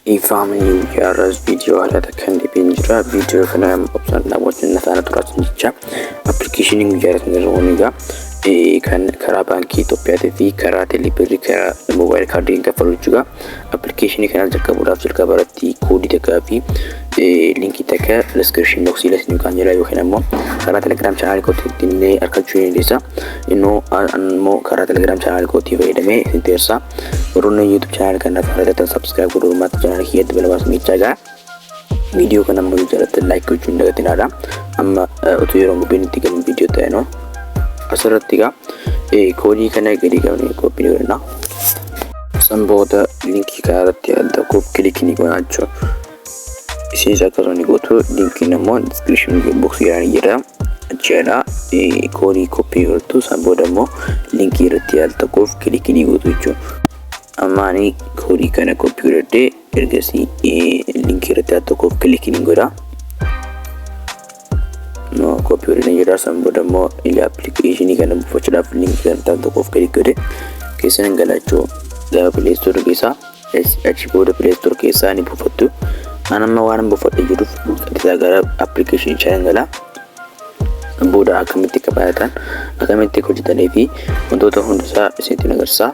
Ifamanii guyyaarraas viidiyoo haala kan dhiibeen jira. Viidiyoo kana obsaan daawwachuun nafaana turaatiin jecha appilikeeshiniin guyyaarraa kan irra kan karaa baankii Itoophiyaa fi karaa teeleebirrii karaa moobaayil kaardiin kaffalu juga. Appilikeeshinii kana jalqaba irratti koodii takkaa fi linkii takka description box illee kan jira yookiin ammoo karaa telegram channel kootii illee argachuu ni dandeessa. Innoo ammoo karaa telegram channel kootii fayyadamee sinteersa. Warroonni YouTube channel kana fayyadaman subscribe godhuu maata channel kiyyatti balbaas miidhagaa. Video kana ammoo jalatti like gochuun dagatinaadha. Amma utuu yeroo gubbeen itti galuun video ta'e no. Asirratti koodii kana gadi qabnee koppii godhanna. Sanboota linkii kanarratti adda kilikii gochuu. Isinis akkasuma ni gootu linkiin ammoo description box irraan jira. Achiidha koodii koppii godhatu sanboota ammoo linkii irratti adda kilikii gootu jechuudha. Amma ani koodii kana koppii godhadhee ergasii linkii irratti adda kilikii godha. No copy godhanii jira sanboota ammoo ilaa appilikeeshinii kana buufachuudhaaf linkii kan ta'an tokkoof gadi godhe keessan galachuu gara Play Store keessaa achi booda Play Store keessaa ni buufattu. Anamma waan buufadhee jiruuf qixxaa gara appilikeeshinii channel gala booda akkamitti qabaatan akkamitti hojjetanii fi wantoota hundasaa isinitti agarsiisa.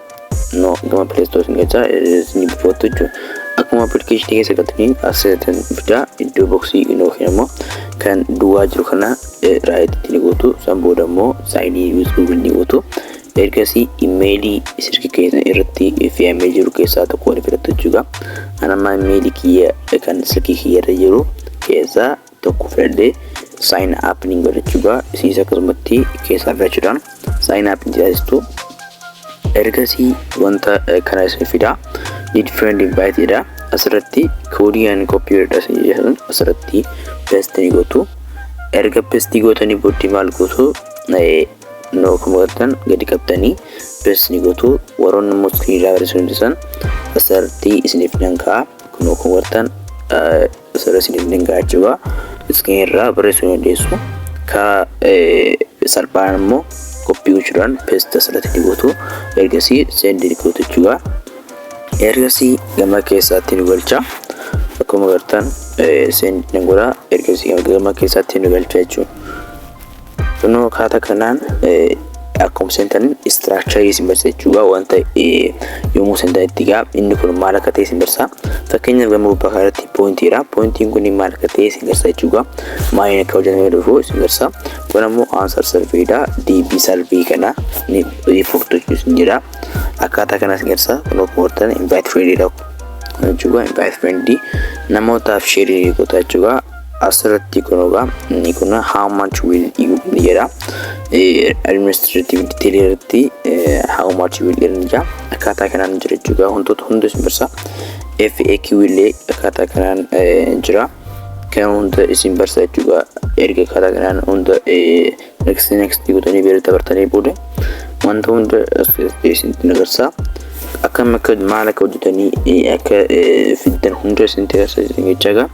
No gama Play Store keessaa ni buufattu jechuudha. Akkuma appilikeeshinii keessa galtanii asirratti fidaa iddoo boksii yookiin ammoo kan duwwaa jiru kana raayititti ni gootu sanboota ammoo saayinii use Google ni gootu. Ergasii imeelii sirki keessa irratti fe'amee jiru keessaa tokko ni filattu jechuudha. Anamma imeelii kiyya kan sirki kiyya irra jiru keessaa tokko filadhee sign up ni godhachuudha. Isinis akkasumatti keessaa filachuudhaan sign up ni taasistu. Ergasii wanta kana isin fidaa need friend invite jedha. Asirratti koodii ani koppii godhadhan asirratti paste ni gootu. Erga paste gootanii booddee maal gootu no kumatan gadi qabtanii paste ni gootu. Warroonni immoo screen barreessuu dandeessan asirratti isiniif danda'a kunoo kumatan asirratti isiniif danda'a jechuudha. Screen irraa barreessuu dandeessu. Karaa salphaan immoo koppii gochuudhaan paste asirratti ni gootu. Ergasii send ni gootu jechuudha. Ergasii gama keessatti ni galcha. Akkuma agartan send ni godha. Ergasii gama keessatti ni galcha jechuudha. Kunoo akkaataa kanaan akkuma sentan structure isin barsiisa jechuudha. Wanta yommuu sentan itti gaa inni kun maal akka ta'e isin barsiisa. Fakkeenyaaf gama gubbaa kanatti pointiidha. Pointiin kun maal akka ta'e isin barsiisa jechuudha. Maaliin akka hojjetamee dhufu isin barsiisa. Kun ammoo answer surveyidha. DB survey kana ni fuftu isin jedha. Akkaataa kana isin barsiisa. Kunoo kumartan invite friendidha jechuudha. Invite friend namootaaf share goota jechuudha. Asirratti kunuugaa inni kun how much will you jedha. Administrative detail irratti how much will earn jedha. Akkaataa kanaan jira jechuudha. Wantoota hunda isin barsiisa. FAQ illee akkaataa kanaan jira. Kan hunda isin barsiisa jechuudha. Erga akkaataa kanaan hunda next gootanii beela taphatanii booda wanta hunda isin agarsiisa. Akkam akka maal akka hojjetanii akka fiddan hunda isin taasisan jechuudha.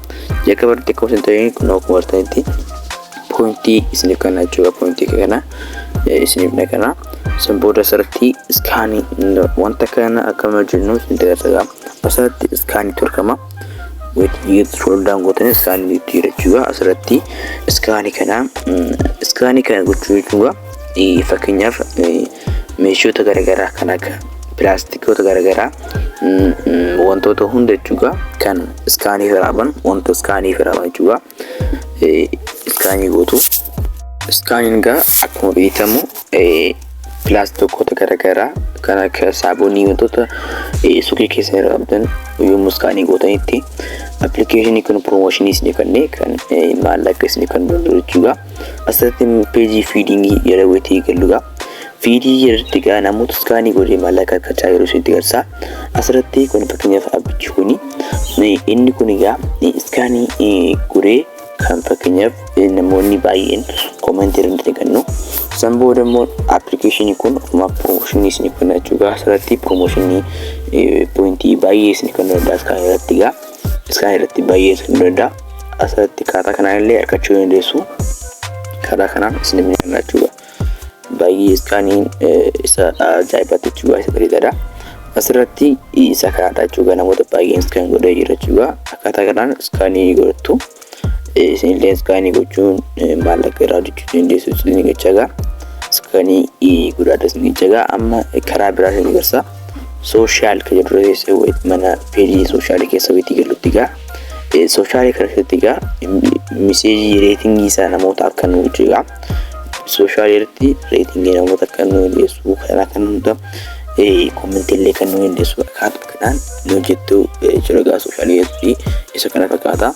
Jalqabatti akkuma isin ta'een kun akkuma artanitti pointii isiniif kana jechuudha. Pointii kana isiniif kana sanboota asirratti iskaanii wanta kana akkam hojjennu isin taasisa. Asirratti iskaanii torkama. Wait scroll down gootanii iskaanii itti jechuudha. Asirratti iskaanii kana gochuu jechuudha. Fakkeenyaaf meeshoota garaagaraa kan akka pilaastikoota garaagaraa wantoota hunda jechuudha kan iskaanii firaaban wanta iskaanii firaaban jechuudha. Iskaanii gootu. Iskaaniin gaa akkuma beekamu pilaastikoota garaagaraa kan akka saabonii wantoota suuqii keessa irraabdan yommuu iskaanii gootanitti appilikeeshinii kun promooshinii isin kennee kan maallaqa isin kan jechuudha. Asirratti peejii fiidingii yeroo weetii galluudha. Video irratti gaa namoota iskaanii godhee maallaqa argachaa jiru isin agarsiisa. Asirratti kun fakkeenyaaf abbichi kuni inni kun egaa iskaanii godhee kan fakkeenyaaf namoonni baay'een comment irratti kennu. San booda immoo appilikeeshinii kun akkuma promooshinii isin kenna jechuudha. Asirratti promooshinii pointii baay'ee isin kennu danda'a iskaanii irratti gaa iskaanii irratti baay'ee isin danda'a. Asirratti akkaataa kanaan illee argachuu dandeessu. Karaa kanaan isin kenna jechuudha. Baay'ee iskaaniin isa ajaa'ibatti jechuudha. Isa bareedaadha. asirratti isa kanaadha jechuudha. Namoota baay'een iskaan godhee jira jechuudha. Akkaataa kanaan iskaanii godhattu. Isinillee iskaanii gochuun maallaqa irraa hojjechuu dandeessu isin jechaadha. Iskaanii guddaadha isin jechaadha. Amma karaa biraa isin agarsiisa. Sooshaal kan jedhu irratti mana peejii sooshaal keessa walitti galuutti gaa. Sooshaal keessatti gaa miseejii reetingii isaa namoota akka nu hojjegaa. Sooshaal irratti reetingii namoota akka nu hundeessu kana kan hunda kommentiilee kan nu hundeessu akkaataa kanaan nu hojjettu jechuudha. Sooshaal irratti isa kana fakkaata.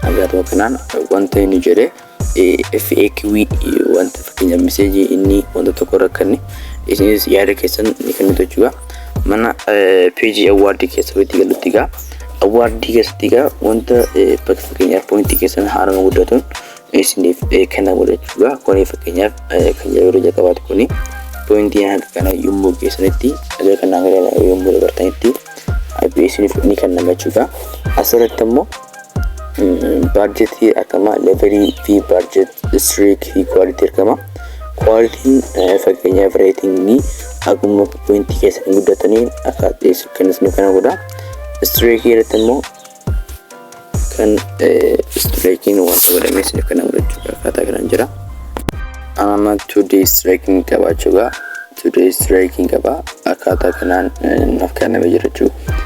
Akkaataa kanaan wanta inni jedhee FAQ wanta fakkeenya miseejii inni wanta tokko rakkanne isinis yaada keessan ni kennitu jechuudha. Mana peejii awwaardii keessa walitti galuutti gaa. Awwaardii keessatti gaa wanta fakkeenyaaf poointii keessan haarama guddatuun isiniif kennamu jechuudha. Kun fakkeenyaaf kan yeroo jalqabaatu kuni poointii kana yommuu keessanitti agar kan nagaa yommuu dabartanitti isiniif ni kennama jechuudha. Asirratti immoo budgetii akkama levelii fi budget streak fi quality akkama. Quality fakkeenyaaf ratingii akkuma poointii keessan guddataniin akkaataa kan isiniif kana godha. Streak irratti immoo kan streakiin wanta godhamee isiniif kana godhachuudha. Akkaataa kanaan jira. Amma today streaking qaba jechuudha. Today streaking qaba. Akkaataa kanaan naaf kennamee jira jechuudha.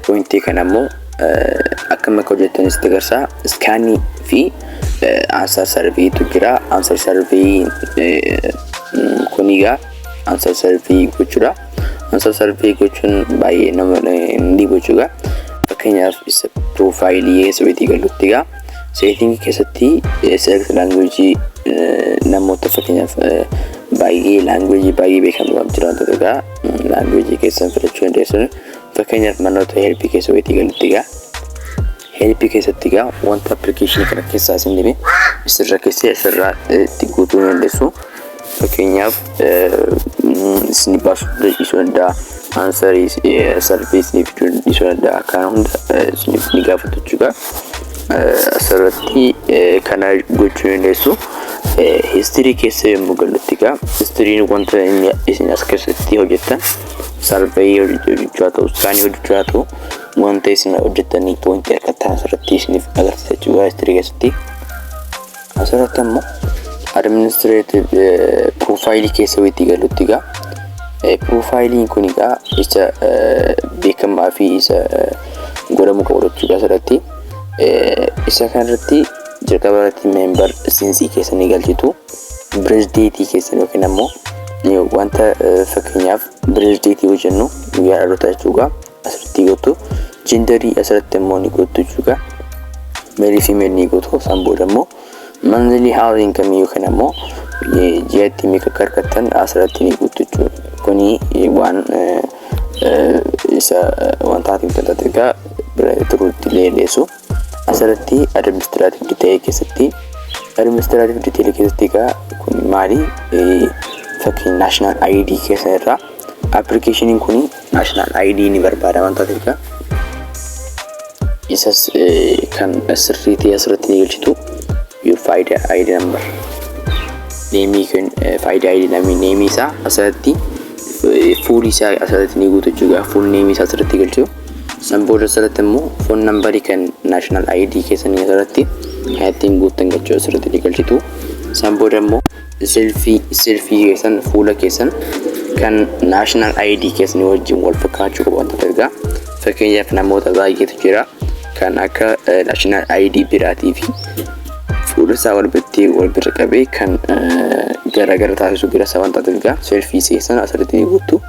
Poointii kana immoo akkuma hojjettanis agarsiisa. Iskaanii fi answer survey tu jira. Answer survey kunigaa answer survey gochuudha. Answer survey gochuun baay'ee nama ni gochuudha. Fakkeenyaaf isa profaayilii walitti galuutti gaa. Setting keessatti select language namoota fakkeenyaaf baay'ee language baay'ee beekamu jiraatu gaa. Language keessan filachuu dandeessu. Fakkeenyaaf manoota help keessa walitti galuutti gaa. Help keessatti gaa wanta application kana keessaa isin dhibee isirra keessee isirraa itti guutuu dandeessu. Fakkeenyaaf isin baasu dhiisuu danda'a. Answerii service ni dhiisuu danda'a. Kana hunda isiniif ni gaafatu jechuudha. Asirratti kana gochuu dandeessu. History keessa yommuu galuutti gaa. Historyin wanta inni isin as keessatti hojjettan survey hojjechuu haa ta'u, iskaanii hojjechuu haa ta'u wanta isin hojjettanii poointii akkaataa asirratti isiniif agarsiisa jechuudha. History keessatti asirratti immoo administrative profile keessa walitti galuutti gaa. Profiling kun gaa isa beekamaa fi isa godhamu qabu jechuudha. Asirratti isa kanarratti jalqaba irratti member sinsii keessanii galchitu. Birthday keessan yookiin ammoo wanta fakkeenyaaf birthday hojjennu guyyaa dhalootaa jechuudha. Asirratti gootu. Genderii asirratti immoo ni gootu jechuudha. Male female ni gootu. San booda immoo monthly housing kamii yookiin ammoo ji'atti meeqa karkattan asirratti ni gootu jechuudha. Kuni waan isa wantaati mudatu egaa turuutti leelleessu. Asirratti administrative detail keessatti egaa kun maali fakkiin national ID keessa irraa applicationin kun national ID ni barbaada wanta ta'eef isas kan sirriitii asirratti ni galchitu your faida ID number name kan faida ID name isaa asirratti full isaa asirratti ni guutu jechuudha. Full name isaa asirratti galchu. San booda asirratti immoo phone number kan national ID keessanii asirratti ittiin guutan galchuu asirratti ni galchitu. San booda immoo selfie keessan fuula keessan kan national ID keessanii wajjin wal fakkaachuu qabu wanta ta'eef fakkeenyaaf namoota baay'eetu jira kan akka national ID biraatii fi fuula isaa wal bira qabee kan gara taasisu bira isaa wanta ta'eef selfie keessan asirratti ni guutu.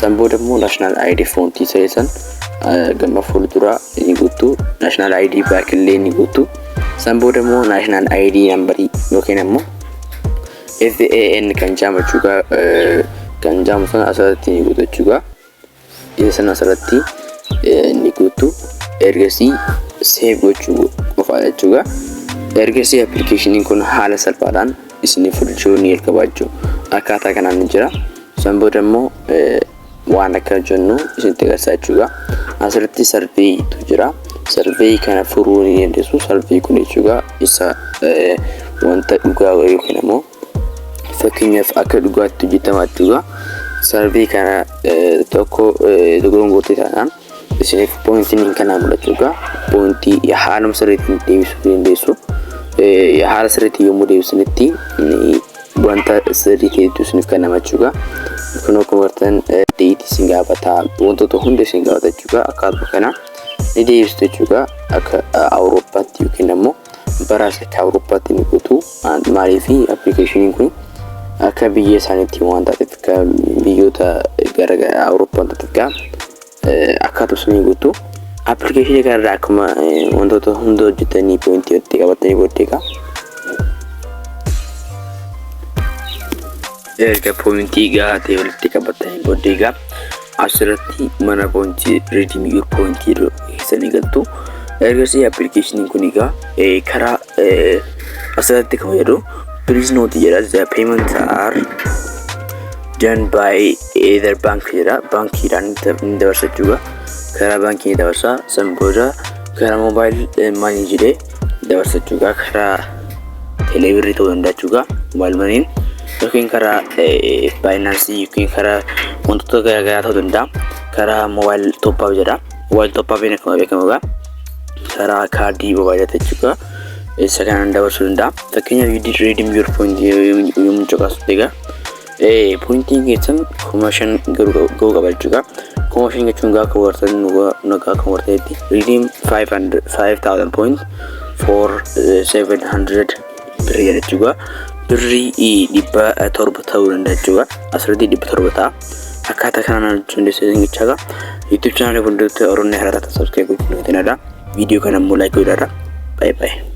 San booda immoo national ID font keessan gama fuuldura ni guutu. National ID back illee ni guutu. San booda immoo national ID number yookiin immoo FAN kan jaamachuudha kan jaamu sana asirratti ni guutu jechuudha. Isa sana asirratti ni guutu. Ergasii save gochuu qofa jechuudha. Ergasii applicationin kun haala salphaadhaan isiniif fudhachuu ni jalqabachuu akkaataa kanaan ni jira. San booda immoo waan akka jennu isinitti agarsiisa jechuudha. Asirratti survey tu jira. Survey kana furuu ni dandeessu. Survey kun jechuudha isa wanta dhugaa yookiin immoo fakkeenyaaf akka dhugaatti hojjetamaa jechuudha. sarvii kana tokko dogongootee taanaan isiniif pointiin kana mul'achuudha. Pointii haaluma sirriitiin deebisuu dandeessu. Haala sirriitiin yommuu deebisanitti wanta sirrii ta'etu isiniif kan namachuudha. Kun akkuma bartan deetii isin gaafata wantoota hunda isin gaafata jechuudha. Akkaataa kana ni deebistu jechuudha. Akka Awurooppaatti yookiin immoo baraasa akka Awurooppaatti ni guutuu. Maaliif appilikeeshiniin kun akka biyya isaaniitti waan taateef akka biyyoota gara Awurooppaa taateef akkaataa sun guutuu. Appilikeeshinii kanarraa akkuma wantoota hunda hojjetanii pointii itti qabatanii booddeeqa. Erga pointii gahaa ta'e walitti qabatanii booddeeqa. Asirratti mana pointii redeem your pointii keessanii galtu. Ergasii appilikeeshiniin kun egaa karaa asirratti kan fayyadu please note jedha. The payments are done by either bank jedha. Baankiidhaan dabarsachuudha. Karaa baankii dabarsaa san booda karaa mobile money jedhee dabarsachuudha. Karaa teeleebirrii ta'uu danda'achuudha. Mobile money yookiin karaa Binance yookiin karaa wantoota garaagaraa ta'uu danda'a. Karaa mobile top up jedha. Mobile top up akkuma beekamuudha. Karaa kaardii mobile jechuudha. Isa kanaan dabarsuu danda'a. Fakkeenyaaf redeem your point yommuu caqasu egaa pointiin keessan commission garuu qaba jechuudha. Commission jechuun gaafa wartan nagaa kan warteetti redeem 5000 points for 700 birrii jechuudha. Birrii 700 ta'uu danda'a jechuudha. Asirratti 700 ta'a. Akkaataa kanaan hojjechuun dandeessan jechuudha. YouTube channel hunduutti Oromoo har'aa subscribe gochuun ni danda'a. Video kana immoo like godhaa. Bye bye.